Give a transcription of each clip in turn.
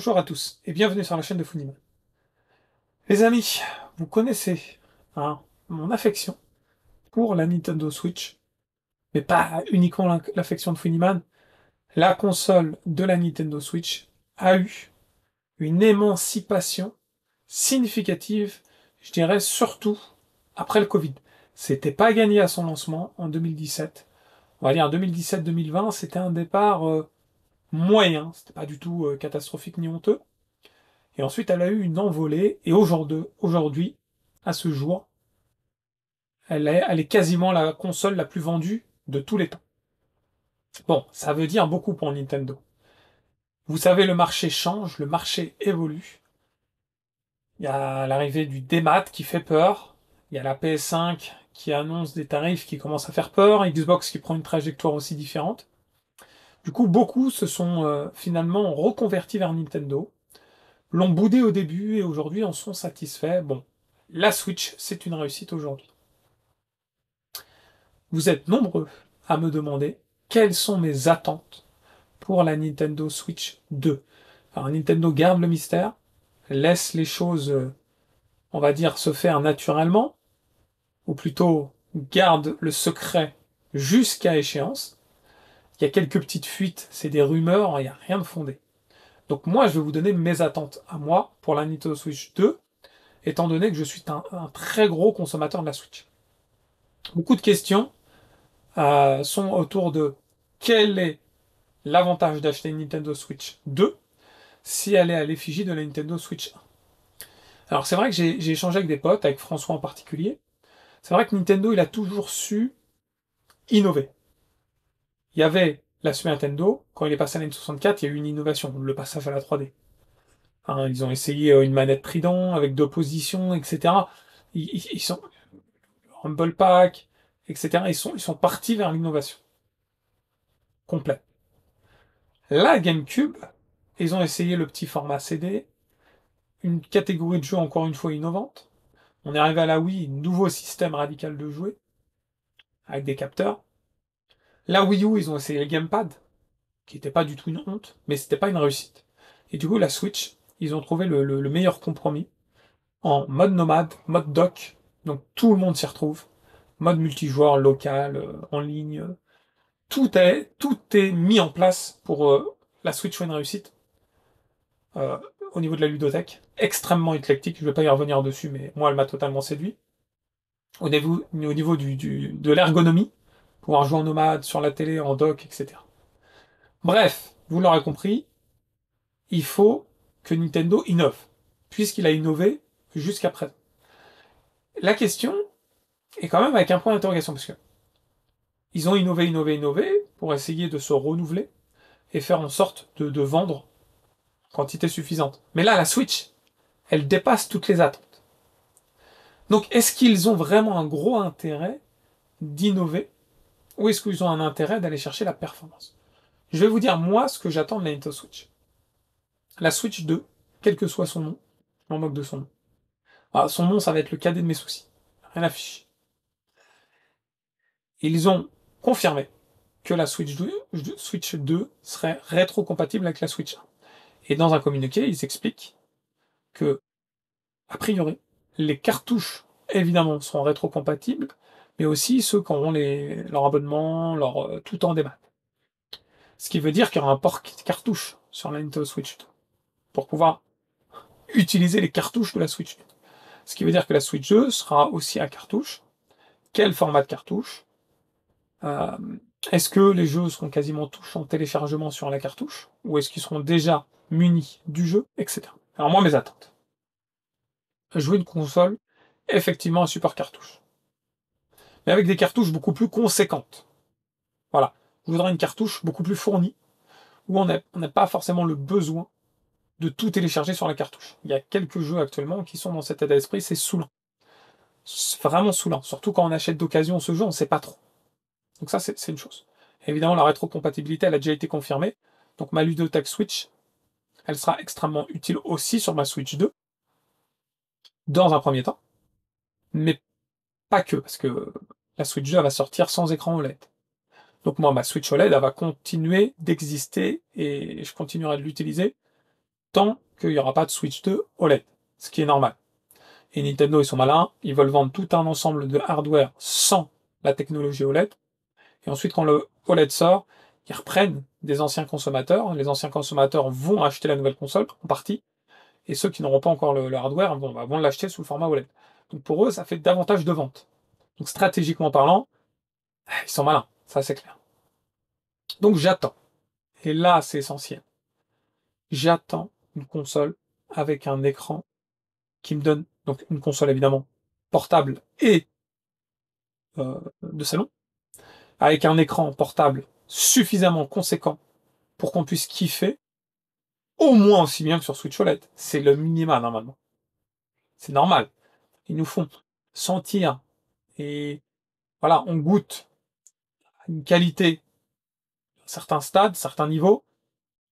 Bonjour à tous et bienvenue sur la chaîne de Funnyman. Les amis, vous connaissez hein, mon affection pour la Nintendo Switch, mais pas uniquement l'affection de Funnyman. La console de la Nintendo Switch a eu une émancipation significative, je dirais surtout après le Covid. C'était pas gagné à son lancement en 2017. On va dire en 2017-2020, c'était un départ moyen, c'était pas du tout catastrophique ni honteux. Et ensuite, elle a eu une envolée, et aujourd'hui, à ce jour, elle est quasiment la console la plus vendue de tous les temps. Bon, ça veut dire beaucoup pour Nintendo. Vous savez, le marché change, le marché évolue. Il y a l'arrivée du démat qui fait peur. Il y a la PS5 qui annonce des tarifs qui commencent à faire peur. Xbox qui prend une trajectoire aussi différente. Du coup, beaucoup se sont finalement reconvertis vers Nintendo, l'ont boudé au début et aujourd'hui en sont satisfaits. Bon, la Switch, c'est une réussite aujourd'hui. Vous êtes nombreux à me demander quelles sont mes attentes pour la Nintendo Switch 2. Alors Nintendo garde le mystère, laisse les choses, on va dire, se faire naturellement, ou plutôt garde le secret jusqu'à échéance. Il y a quelques petites fuites, c'est des rumeurs, il n'y a rien de fondé. Donc moi, je vais vous donner mes attentes à moi pour la Nintendo Switch 2, étant donné que je suis un très gros consommateur de la Switch. Beaucoup de questions sont autour de quel est l'avantage d'acheter une Nintendo Switch 2 si elle est à l'effigie de la Nintendo Switch 1. Alors c'est vrai que j'ai échangé avec des potes, avec François en particulier. C'est vrai que Nintendo, il a toujours su innover. Il y avait la Super Nintendo, quand il est passé à la N64, il y a eu une innovation, le passage à la 3D. Hein, ils ont essayé une manette Trident avec deux positions, etc. Ils sont Rumble Pack, etc. Ils sont partis vers l'innovation complète. La GameCube, ils ont essayé le petit format CD, une catégorie de jeu encore une fois innovante. On est arrivé à la Wii, nouveau système radical de jouer, avec des capteurs. La Wii U, ils ont essayé le gamepad, qui n'était pas du tout une honte, mais c'était pas une réussite. Et du coup, la Switch, ils ont trouvé le meilleur compromis en mode nomade, mode dock, donc tout le monde s'y retrouve, mode multijoueur, local, en ligne, tout est mis en place pour la Switch soit une réussite. Euh, Au niveau de la ludothèque, extrêmement éclectique, je ne vais pas y revenir dessus, mais moi, elle m'a totalement séduit. Au niveau de l'ergonomie, pouvoir jouer en nomade, sur la télé, en dock, etc. Bref, vous l'aurez compris, il faut que Nintendo innove, puisqu'il a innové jusqu'à présent. La question est quand même avec un point d'interrogation, parce que ils ont innové pour essayer de se renouveler et faire en sorte de vendre quantité suffisante. Mais là, la Switch, elle dépasse toutes les attentes. Donc, est-ce qu'ils ont vraiment un gros intérêt d'innover ou est-ce qu'ils ont un intérêt d'aller chercher la performance? Je vais vous dire, moi, ce que j'attends de la Nintendo Switch. La Switch 2, quel que soit son nom, je m'en moque de son nom. Ah, son nom, ça va être le cadet de mes soucis. Rien affiché. Ils ont confirmé que la Switch 2 serait rétro-compatible avec la Switch 1. Et dans un communiqué, ils expliquent que, a priori, les cartouches, évidemment, seront rétro-compatibles, mais aussi ceux qui auront leur abonnement, tout en démat. Ce qui veut dire qu'il y aura un port cartouche sur la Nintendo Switch 2 pour pouvoir utiliser les cartouches de la Switch 2. Ce qui veut dire que la Switch 2 sera aussi à cartouche. Quel format de cartouche? euh, Est-ce que les jeux seront quasiment tous en téléchargement sur la cartouche? Ou est-ce qu'ils seront déjà munis du jeu, etc. Alors moi, mes attentes. Jouer une console, effectivement un support cartouche. Mais avec des cartouches beaucoup plus conséquentes. Voilà. Je voudrais une cartouche beaucoup plus fournie, où on n'a pas forcément le besoin de tout télécharger sur la cartouche. Il y a quelques jeux actuellement qui sont dans cet état d'esprit, c'est saoulant. C'est vraiment saoulant. Surtout quand on achète d'occasion ce jeu, on ne sait pas trop. Donc ça, c'est une chose. Évidemment, la rétrocompatibilité, elle a déjà été confirmée. Donc ma ludothèque Switch, elle sera extrêmement utile aussi sur ma Switch 2, dans un premier temps. Mais pas que, parce que la Switch 2 elle va sortir sans écran OLED. Donc moi, ma Switch OLED, elle va continuer d'exister et je continuerai de l'utiliser tant qu'il n'y aura pas de Switch 2 OLED, ce qui est normal. Et Nintendo, ils sont malins, ils veulent vendre tout un ensemble de hardware sans la technologie OLED. Et ensuite, quand le OLED sort, ils reprennent des anciens consommateurs. Les anciens consommateurs vont acheter la nouvelle console, en partie. Et ceux qui n'auront pas encore le hardware vont l'acheter sous le format OLED. Donc pour eux, ça fait davantage de ventes. Donc stratégiquement parlant, ils sont malins, ça c'est clair. Donc j'attends. Et là, c'est essentiel. J'attends une console avec un écran qui me donne, donc une console évidemment portable et de salon, avec un écran portable suffisamment conséquent pour qu'on puisse kiffer au moins aussi bien que sur Switch OLED. C'est le minima normalement. C'est normal. Ils nous font sentir et voilà, on goûte à une qualité, certains stades, certains niveaux,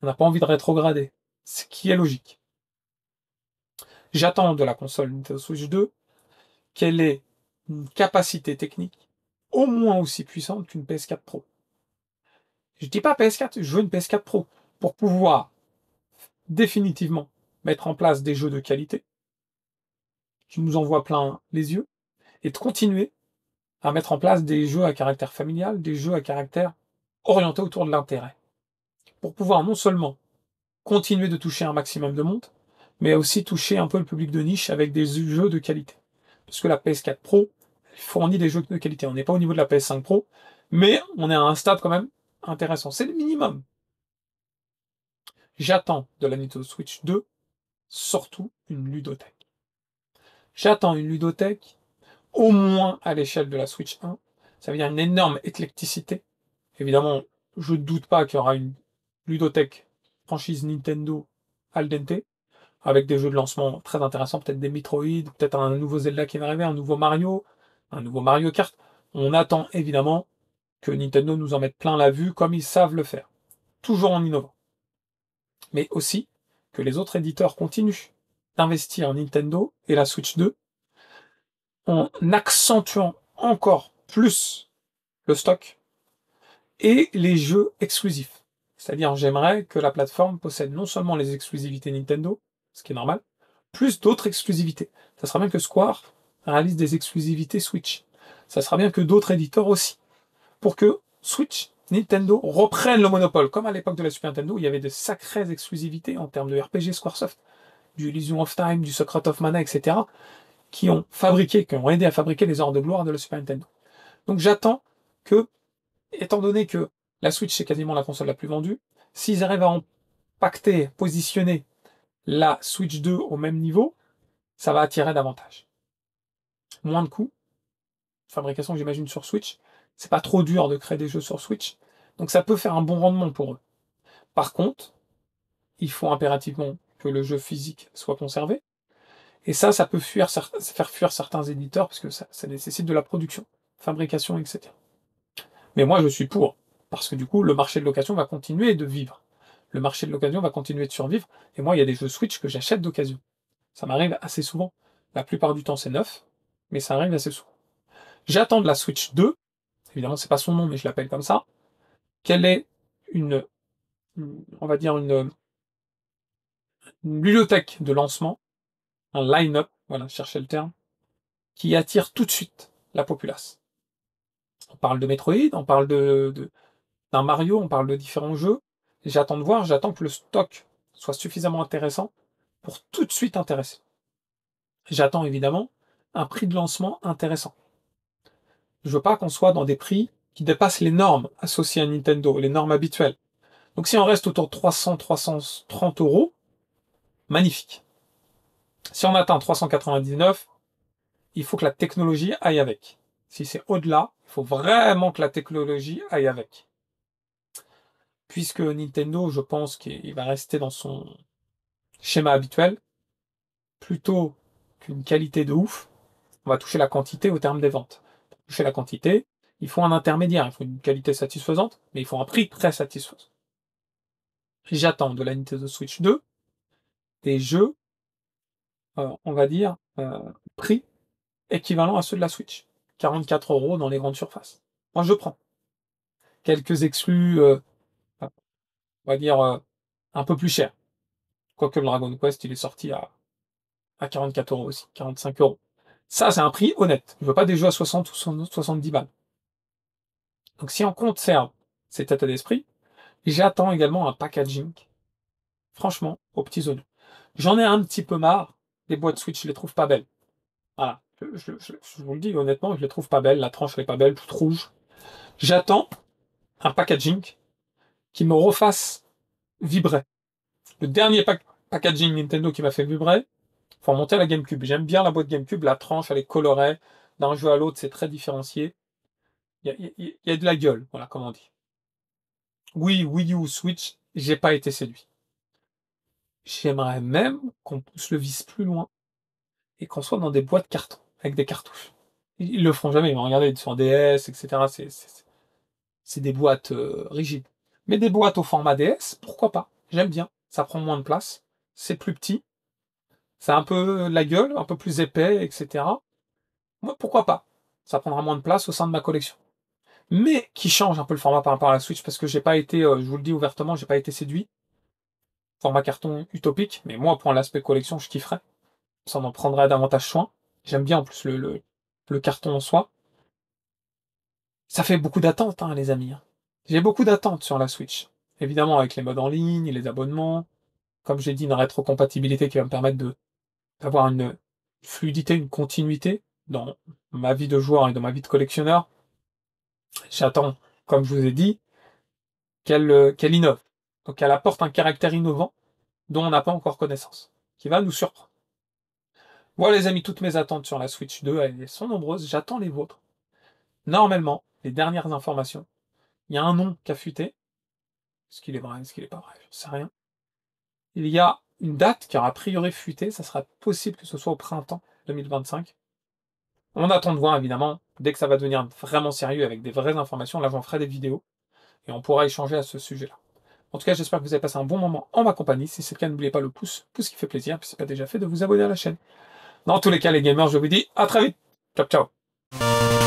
on n'a pas envie de rétrograder. Ce qui est logique. J'attends de la console Nintendo Switch 2 qu'elle ait une capacité technique au moins aussi puissante qu'une PS4 Pro. Je dis pas PS4, je veux une PS4 Pro pour pouvoir définitivement mettre en place des jeux de qualité qui nous envoient plein les yeux et de continuer à mettre en place des jeux à caractère familial, des jeux à caractère orienté autour de l'intérêt. Pour pouvoir non seulement continuer de toucher un maximum de monde, mais aussi toucher un peu le public de niche avec des jeux de qualité. Parce que la PS4 Pro fournit des jeux de qualité. On n'est pas au niveau de la PS5 Pro, mais on est à un stade quand même intéressant. C'est le minimum. J'attends de la Nintendo Switch 2 surtout une ludothèque. J'attends une ludothèque au moins à l'échelle de la Switch 1. Ça veut dire une énorme éclecticité. Évidemment, je ne doute pas qu'il y aura une ludothèque franchise Nintendo al dente, avec des jeux de lancement très intéressants, peut-être des Metroid, peut-être un nouveau Zelda qui va arriver, un nouveau Mario Kart. On attend évidemment que Nintendo nous en mette plein la vue comme ils savent le faire, toujours en innovant. Mais aussi que les autres éditeurs continuent d'investir en Nintendo et la Switch 2 en accentuant encore plus le stock et les jeux exclusifs. C'est-à-dire, j'aimerais que la plateforme possède non seulement les exclusivités Nintendo, ce qui est normal, plus d'autres exclusivités. Ça sera bien que Square réalise des exclusivités Switch. Ça sera bien que d'autres éditeurs aussi. Pour que Switch, Nintendo reprennent le monopole, comme à l'époque de la Super Nintendo, où il y avait de sacrées exclusivités en termes de RPG Squaresoft, du Illusion of Time, du Secret of Mana, etc., qui ont aidé à fabriquer les heures de gloire de la Super Nintendo. Donc j'attends que, étant donné que la Switch est quasiment la console la plus vendue, s'ils arrivent à impacter, positionner la Switch 2 au même niveau, ça va attirer davantage. Moins de coûts, fabrication j'imagine sur Switch, c'est pas trop dur de créer des jeux sur Switch, donc ça peut faire un bon rendement pour eux. Par contre, il faut impérativement que le jeu physique soit conservé, et ça peut faire fuir certains éditeurs, parce que ça nécessite de la production, fabrication, etc. Mais moi je suis pour, parce que du coup le marché de location va continuer de vivre. Le marché de l'occasion va continuer de survivre, et moi il y a des jeux Switch que j'achète d'occasion. Ça m'arrive assez souvent. La plupart du temps c'est neuf, mais ça arrive assez souvent. J'attends de la Switch 2, évidemment c'est pas son nom mais je l'appelle comme ça, qu'elle ait on va dire une bibliothèque de lancement, un line-up, voilà, je cherchais le terme, qui attire tout de suite la populace. On parle de Metroid, on parle d'un Mario, on parle de différents jeux. J'attends que le stock soit suffisamment intéressant pour tout de suite intéresser. J'attends évidemment un prix de lancement intéressant. Je veux pas qu'on soit dans des prix qui dépassent les normes associées à Nintendo, les normes habituelles. Donc si on reste autour de 300, 330 euros, magnifique. Si on atteint 399, il faut que la technologie aille avec. Si c'est au-delà, il faut vraiment que la technologie aille avec. Puisque Nintendo, je pense qu'il va rester dans son schéma habituel, plutôt qu'une qualité de ouf, on va toucher la quantité au terme des ventes. Pour toucher la quantité, il faut un intermédiaire, il faut une qualité satisfaisante, mais il faut un prix très satisfaisant. J'attends de la Nintendo Switch 2 des jeux, on va dire, prix équivalent à ceux de la Switch. 44 euros dans les grandes surfaces. Moi, je prends. Quelques exclus, on va dire, un peu plus chers. Quoique le Dragon Quest, il est sorti à 44 € aussi, 45 €. Ça, c'est un prix honnête. Je veux pas des jeux à 60 ou 70 balles. Donc si on conserve cet état d'esprit, j'attends également un packaging, franchement, aux petits oignons. J'en ai un petit peu marre, les boîtes Switch, je les trouve pas belles. Voilà, je vous le dis honnêtement, je les trouve pas belles, la tranche elle est pas belle, toute rouge. J'attends un packaging qui me refasse vibrer. Le dernier packaging Nintendo qui m'a fait vibrer, faut remonter à la GameCube. J'aime bien la boîte GameCube, la tranche elle est colorée, d'un jeu à l'autre c'est très différencié. Il y a de la gueule, voilà comme on dit. Oui, Wii U ou Switch, j'ai pas été séduit. J'aimerais même qu'on pousse le vice plus loin et qu'on soit dans des boîtes carton, avec des cartouches. Ils le feront jamais, ils vont regarder sur DS, etc. C'est des boîtes rigides. Mais des boîtes au format DS, pourquoi pas? J'aime bien. Ça prend moins de place, c'est plus petit, c'est un peu la gueule, un peu plus épais, etc. Moi, pourquoi pas? Ça prendra moins de place au sein de ma collection. Mais qui change un peu le format par rapport à la Switch, parce que j'ai pas été, je vous le dis ouvertement, j'ai pas été séduit. Format carton utopique, mais moi, pour l'aspect collection, je kifferais. Ça m'en prendrait davantage soin. J'aime bien en plus le carton en soi. Ça fait beaucoup d'attentes, hein, les amis. J'ai beaucoup d'attentes sur la Switch. Évidemment, avec les modes en ligne, les abonnements, comme j'ai dit, une rétrocompatibilité qui va me permettre d'avoir une fluidité, une continuité dans ma vie de joueur et dans ma vie de collectionneur. J'attends, comme je vous ai dit, qu'elle innove. Donc qu'elle apporte un caractère innovant dont on n'a pas encore connaissance, qui va nous surprendre. Voilà les amis, toutes mes attentes sur la Switch 2, elles sont nombreuses, j'attends les vôtres. Normalement, les dernières informations, il y a un nom qui a fuité. Est-ce qu'il est vrai, est-ce qu'il est pas vrai, je sais rien. Il y a une date qui aura a priori fuité, ça sera possible que ce soit au printemps 2025. On attend de voir évidemment, dès que ça va devenir vraiment sérieux avec des vraies informations, là j'en ferai des vidéos et on pourra échanger à ce sujet-là. En tout cas, j'espère que vous avez passé un bon moment en ma compagnie. Si c'est le cas, n'oubliez pas le pouce qui fait plaisir, puis si ce n'est pas déjà fait, de vous abonner à la chaîne. Dans tous les cas, les gamers, je vous dis à très vite. Ciao, ciao.